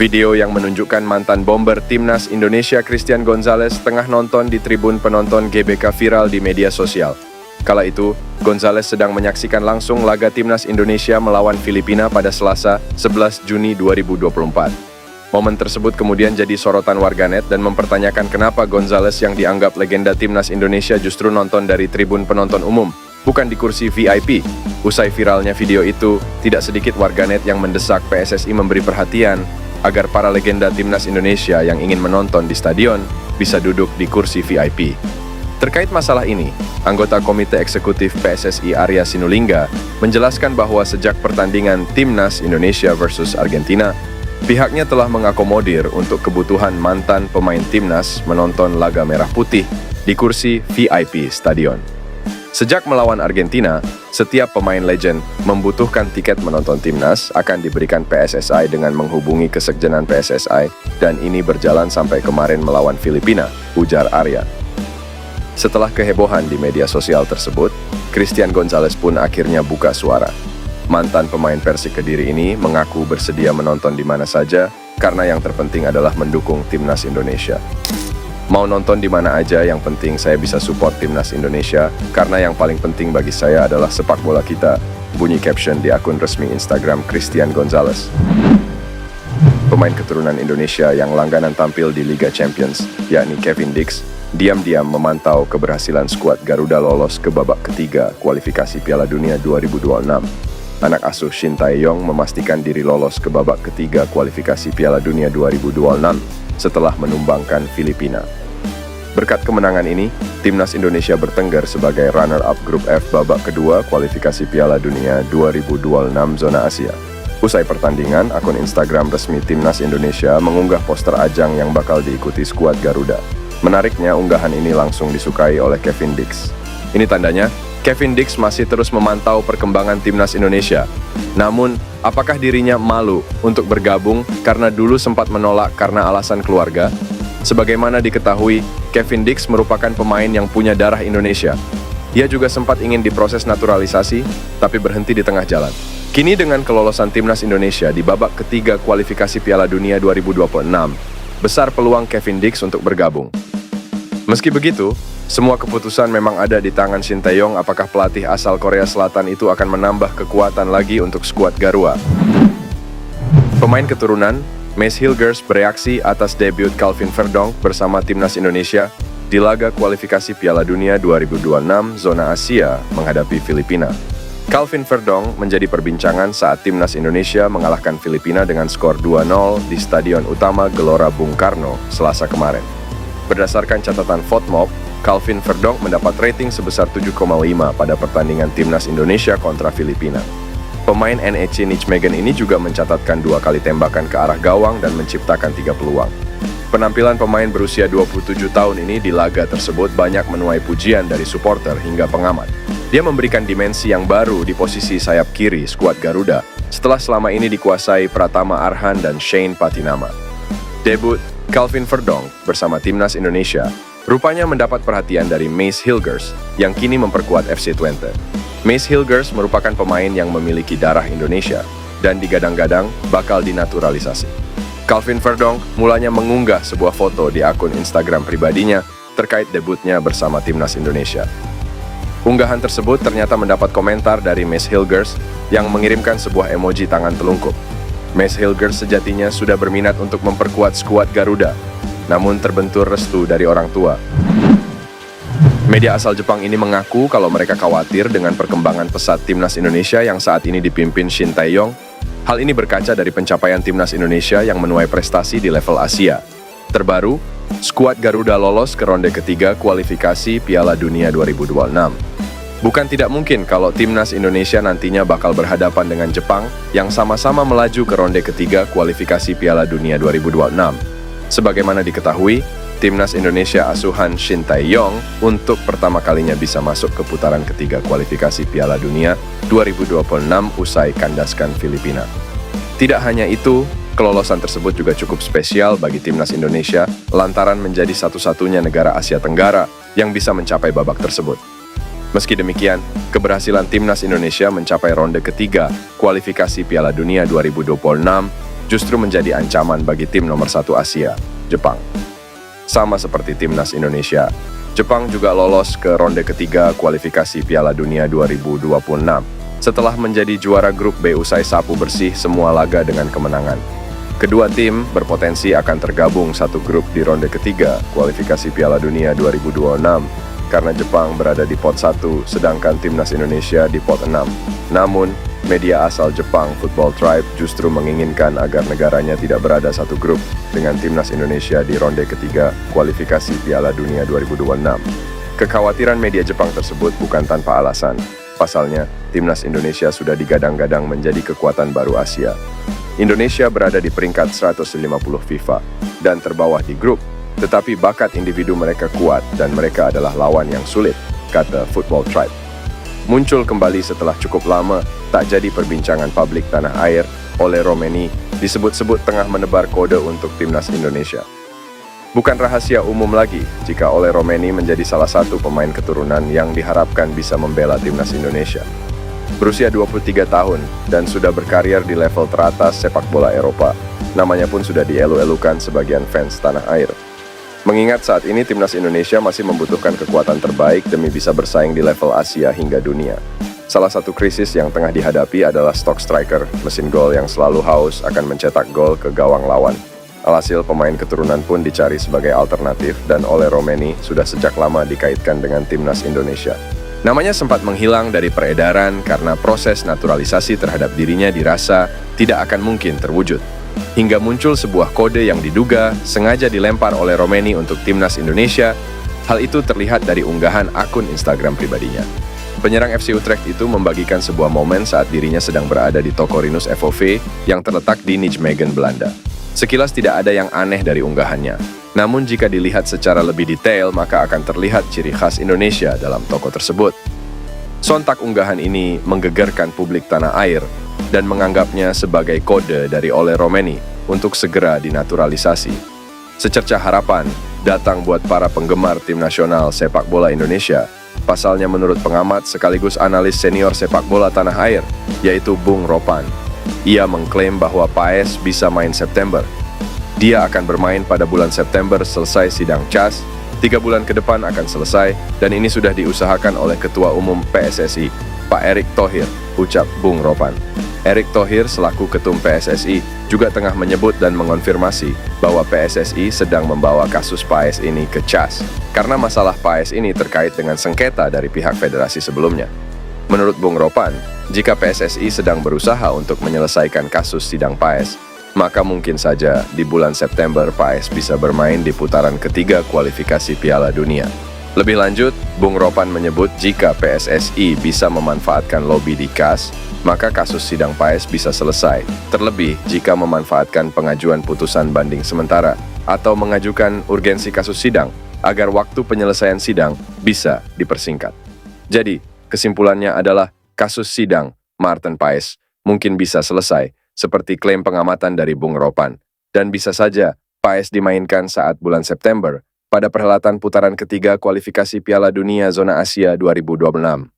Video yang menunjukkan mantan bomber timnas Indonesia Christian Gonzalez tengah nonton di tribun penonton GBK viral di media sosial. Kala itu, Gonzalez sedang menyaksikan langsung laga timnas Indonesia melawan Filipina pada Selasa, 11 Juni 2024. Momen tersebut kemudian jadi sorotan warganet dan mempertanyakan kenapa Gonzalez yang dianggap legenda timnas Indonesia justru nonton dari tribun penonton umum, bukan di kursi VIP. Usai viralnya video itu, tidak sedikit warganet yang mendesak PSSI memberi perhatian agar para legenda timnas Indonesia yang ingin menonton di stadion bisa duduk di kursi VIP. Terkait masalah ini, anggota Komite Eksekutif PSSI Arya Sinulinga menjelaskan bahwa sejak pertandingan timnas Indonesia versus Argentina, pihaknya telah mengakomodir untuk kebutuhan mantan pemain timnas menonton laga merah putih di kursi VIP stadion. Sejak melawan Argentina, setiap pemain legend membutuhkan tiket menonton timnas akan diberikan PSSI dengan menghubungi kesekjenan PSSI dan ini berjalan sampai kemarin melawan Filipina, ujar Arya. Setelah kehebohan di media sosial tersebut, Christian Gonzalez pun akhirnya buka suara. Mantan pemain Persik Kediri ini mengaku bersedia menonton di mana saja karena yang terpenting adalah mendukung timnas Indonesia. Mau nonton di mana aja, yang penting saya bisa support timnas Indonesia karena yang paling penting bagi saya adalah sepak bola kita, bunyi caption di akun resmi Instagram Christian Gonzalez. Pemain keturunan Indonesia yang langganan tampil di Liga Champions, yakni Kevin Dix, diam-diam memantau keberhasilan skuad Garuda lolos ke babak ketiga kualifikasi Piala Dunia 2026. Anak asuh Shin Tae-yong memastikan diri lolos ke babak ketiga kualifikasi Piala Dunia 2026 setelah menumbangkan Filipina. Berkat kemenangan ini, timnas Indonesia bertengger sebagai runner-up grup F babak kedua kualifikasi Piala Dunia 2026 zona Asia. Usai pertandingan, akun Instagram resmi timnas Indonesia mengunggah poster ajang yang bakal diikuti skuad Garuda. Menariknya, unggahan ini langsung disukai oleh Kevin Dix. Ini tandanya, Kevin Dix masih terus memantau perkembangan timnas Indonesia. Namun, apakah dirinya malu untuk bergabung karena dulu sempat menolak karena alasan keluarga? Sebagaimana diketahui, Kevin Dix merupakan pemain yang punya darah Indonesia. Ia juga sempat ingin diproses naturalisasi, tapi berhenti di tengah jalan. Kini dengan kelolosan timnas Indonesia di babak ketiga kualifikasi Piala Dunia 2026, besar peluang Kevin Dix untuk bergabung. Meski begitu, semua keputusan memang ada di tangan Shin Tae-yong apakah pelatih asal Korea Selatan itu akan menambah kekuatan lagi untuk skuad Garuda. Pemain keturunan, Mace Hilgers bereaksi atas debut Calvin Verdonk bersama timnas Indonesia di laga kualifikasi Piala Dunia 2026 zona Asia menghadapi Filipina. Calvin Verdonk menjadi perbincangan saat timnas Indonesia mengalahkan Filipina dengan skor 2-0 di Stadion Utama Gelora Bung Karno, Selasa kemarin. Berdasarkan catatan FOTMOB, Calvin Verdonk mendapat rating sebesar 7,5 pada pertandingan timnas Indonesia kontra Filipina. Pemain NEC Nijmegen ini juga mencatatkan 2 kali tembakan ke arah gawang dan menciptakan 3 peluang. Penampilan pemain berusia 27 tahun ini di laga tersebut banyak menuai pujian dari supporter hingga pengamat. Dia memberikan dimensi yang baru di posisi sayap kiri skuad Garuda setelah selama ini dikuasai Pratama Arhan dan Shane Patinama. Debut Calvin Verdonk bersama timnas Indonesia rupanya mendapat perhatian dari Mace Hilgers yang kini memperkuat FC Twente. Mace Hilgers merupakan pemain yang memiliki darah Indonesia dan digadang-gadang bakal dinaturalisasi. Calvin Verdonk mulanya mengunggah sebuah foto di akun Instagram pribadinya terkait debutnya bersama timnas Indonesia. Unggahan tersebut ternyata mendapat komentar dari Mace Hilgers yang mengirimkan sebuah emoji tangan telungkup. Mace Hilgers sejatinya sudah berminat untuk memperkuat skuad Garuda, namun terbentur restu dari orang tua. Media asal Jepang ini mengaku kalau mereka khawatir dengan perkembangan pesat timnas Indonesia yang saat ini dipimpin Shin Tae-yong. Hal ini berkaca dari pencapaian timnas Indonesia yang menuai prestasi di level Asia. Terbaru, skuad Garuda lolos ke ronde ketiga kualifikasi Piala Dunia 2026. Bukan tidak mungkin kalau timnas Indonesia nantinya bakal berhadapan dengan Jepang yang sama-sama melaju ke ronde ketiga kualifikasi Piala Dunia 2026. Sebagaimana diketahui, timnas Indonesia asuhan Shin Tae-yong untuk pertama kalinya bisa masuk ke putaran ketiga kualifikasi Piala Dunia 2026 usai kandaskan Filipina. Tidak hanya itu, kelolosan tersebut juga cukup spesial bagi timnas Indonesia lantaran menjadi satu-satunya negara Asia Tenggara yang bisa mencapai babak tersebut. Meski demikian, keberhasilan timnas Indonesia mencapai ronde ketiga kualifikasi Piala Dunia 2026 justru menjadi ancaman bagi tim nomor 1 Asia, Jepang. Sama seperti timnas Indonesia, Jepang juga lolos ke ronde ketiga kualifikasi Piala Dunia 2026 setelah menjadi juara grup B usai sapu bersih semua laga dengan kemenangan. Kedua tim berpotensi akan tergabung satu grup di ronde ketiga kualifikasi Piala Dunia 2026 karena Jepang berada di pot 1 sedangkan timnas Indonesia di pot 6. Namun, media asal Jepang Football Tribe justru menginginkan agar negaranya tidak berada satu grup dengan timnas Indonesia di ronde ketiga kualifikasi Piala Dunia 2026. Kekhawatiran media Jepang tersebut bukan tanpa alasan. Pasalnya, timnas Indonesia sudah digadang-gadang menjadi kekuatan baru Asia. Indonesia berada di peringkat 150 FIFA dan terbawah di grup, tetapi bakat individu mereka kuat dan mereka adalah lawan yang sulit, kata Football Tribe. Muncul kembali setelah cukup lama tak jadi perbincangan publik tanah air, Ole Romeni disebut-sebut tengah menebar kode untuk timnas Indonesia. Bukan rahasia umum lagi jika Ole Romeni menjadi salah satu pemain keturunan yang diharapkan bisa membela timnas Indonesia. Berusia 23 tahun dan sudah berkarir di level teratas sepak bola Eropa, namanya pun sudah dielu-elukan sebagian fans tanah air. Mengingat saat ini timnas Indonesia masih membutuhkan kekuatan terbaik demi bisa bersaing di level Asia hingga dunia. Salah satu krisis yang tengah dihadapi adalah stok striker, mesin gol yang selalu haus akan mencetak gol ke gawang lawan. Alhasil pemain keturunan pun dicari sebagai alternatif dan Ole Romeni sudah sejak lama dikaitkan dengan timnas Indonesia. Namanya sempat menghilang dari peredaran karena proses naturalisasi terhadap dirinya dirasa tidak akan mungkin terwujud. Hingga muncul sebuah kode yang diduga sengaja dilempar oleh Romeni untuk timnas Indonesia. Hal itu terlihat dari unggahan akun Instagram pribadinya. Penyerang FC Utrecht itu membagikan sebuah momen saat dirinya sedang berada di toko Rinus FOV yang terletak di Nijmegen, Belanda. Sekilas tidak ada yang aneh dari unggahannya. Namun jika dilihat secara lebih detail, maka akan terlihat ciri khas Indonesia dalam toko tersebut. Sontak unggahan ini menggegerkan publik tanah air dan menganggapnya sebagai kode dari Ole Romeni untuk segera dinaturalisasi. Secercah harapan datang buat para penggemar tim nasional sepak bola Indonesia. Pasalnya menurut pengamat sekaligus analis senior sepak bola tanah air, yaitu Bung Ropan. Ia mengklaim bahwa Paes bisa main September. Dia akan bermain pada bulan September selesai sidang CAS, 3 bulan ke depan akan selesai, dan ini sudah diusahakan oleh Ketua Umum PSSI, Pak Erick Thohir, ucap Bung Ropan. Erick Thohir selaku Ketum PSSI juga tengah menyebut dan mengonfirmasi bahwa PSSI sedang membawa kasus Paes ini ke CAS, karena masalah Paes ini terkait dengan sengketa dari pihak federasi sebelumnya. Menurut Bung Ropan, jika PSSI sedang berusaha untuk menyelesaikan kasus sidang Paes, maka mungkin saja di bulan September Paes bisa bermain di putaran ketiga kualifikasi Piala Dunia. Lebih lanjut, Bung Ropan menyebut jika PSSI bisa memanfaatkan lobi di CAS, maka kasus sidang Paes bisa selesai, terlebih jika memanfaatkan pengajuan putusan banding sementara atau mengajukan urgensi kasus sidang agar waktu penyelesaian sidang bisa dipersingkat. Jadi, kesimpulannya adalah kasus sidang Maarten Paes mungkin bisa selesai seperti klaim pengamatan dari Bung Ropan, dan bisa saja Paes dimainkan saat bulan September pada perhelatan putaran ketiga kualifikasi Piala Dunia Zona Asia 2026.